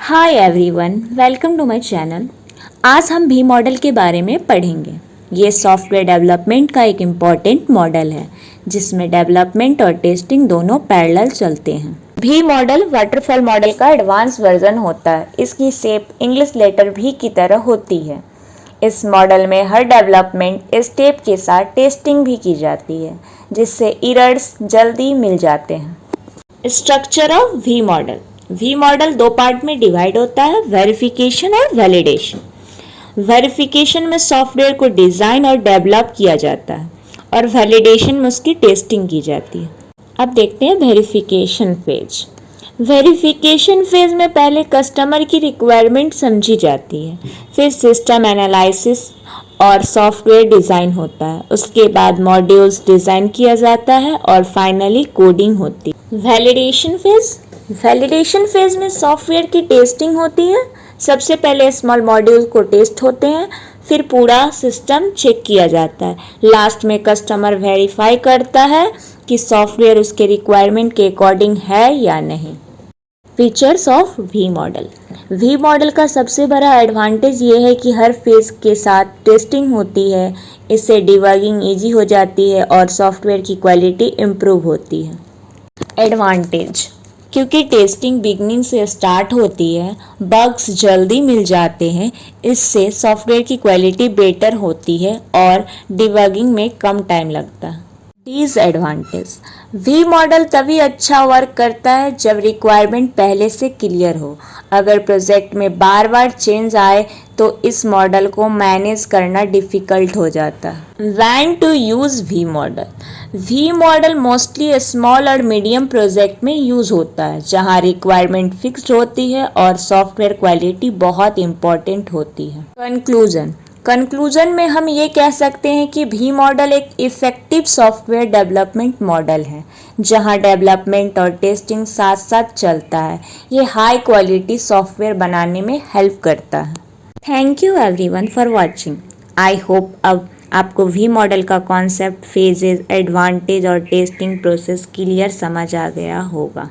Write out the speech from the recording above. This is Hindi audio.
Hi everyone, welcome to my channel. आज हम वी मॉडल के बारे में पढ़ेंगे। ये सॉफ्टवेयर डेवलपमेंट का एक इम्पॉर्टेंट मॉडल है जिसमें डेवलपमेंट और टेस्टिंग दोनों पैरेलल चलते हैं। वी मॉडल वाटरफॉल मॉडल का एडवांस वर्जन होता है। इसकी शेप इंग्लिश लेटर वी की तरह होती है। इस मॉडल में हर डेवलपमेंट स्टेप के साथ टेस्टिंग भी की जाती है जिससे एरर्स जल्दी मिल जाते हैं। Structure of we model. V model दो पार्ट में डिवाइड होता है, वेरिफिकेशन और वैलिडेशन। वेरिफिकेशन में सॉफ्टवेयर को डिज़ाइन और डेवलप किया जाता है और वैलिडेशन में उसकी टेस्टिंग की जाती है। अब देखते हैं वेरिफिकेशन फेज। वेरिफिकेशन फेज में पहले कस्टमर की रिक्वायरमेंट समझी जाती है, फिर सिस्टम एनालिसिस और सॉफ्टवेयर डिज़ाइन होता है। उसके बाद मॉड्यूल्स डिज़ाइन किया जाता है और फाइनली कोडिंग होती है। वैलिडेशन फेज में सॉफ्टवेयर की टेस्टिंग होती है। सबसे पहले स्मॉल मॉड्यूल को टेस्ट होते हैं, फिर पूरा सिस्टम चेक किया जाता है। लास्ट में कस्टमर वेरीफाई करता है कि सॉफ्टवेयर उसके रिक्वायरमेंट के अकॉर्डिंग है या नहीं। Features of we model. V model का सबसे बड़ा एडवांटेज ये है कि हर फेज के साथ टेस्टिंग होती है। इससे डिबगिंग ईजी हो जाती है और सॉफ्टवेयर की क्वालिटी इम्प्रूव होती है। एडवांटेज, क्योंकि टेस्टिंग बिगनिंग से स्टार्ट होती है, बग्स जल्दी मिल जाते हैं। इससे सॉफ्टवेयर की क्वालिटी बेटर होती है और डिबगिंग में कम टाइम लगता है। डिसएडवांटेज, वी मॉडल तभी अच्छा वर्क करता है जब रिक्वायरमेंट पहले से क्लियर हो। अगर प्रोजेक्ट में बार बार चेंज आए तो इस मॉडल को मैनेज करना डिफ़िकल्ट हो जाता है। When to use V model. V model mostly small और मीडियम प्रोजेक्ट में यूज़ होता है जहां रिक्वायरमेंट फिक्स्ड होती है और सॉफ्टवेयर क्वालिटी बहुत इंपॉर्टेंट होती है। कंक्लूजन में हम ये कह सकते हैं कि वी मॉडल एक इफ़ेक्टिव सॉफ्टवेयर डेवलपमेंट मॉडल है जहां डेवलपमेंट और टेस्टिंग साथ साथ चलता है। ये हाई क्वालिटी सॉफ्टवेयर बनाने में हेल्प करता है। Thank you everyone for watching. I hope अब आपको वी मॉडल का कॉन्सेप्ट, फेजेस, एडवांटेज और टेस्टिंग प्रोसेस क्लियर समझ आ गया होगा।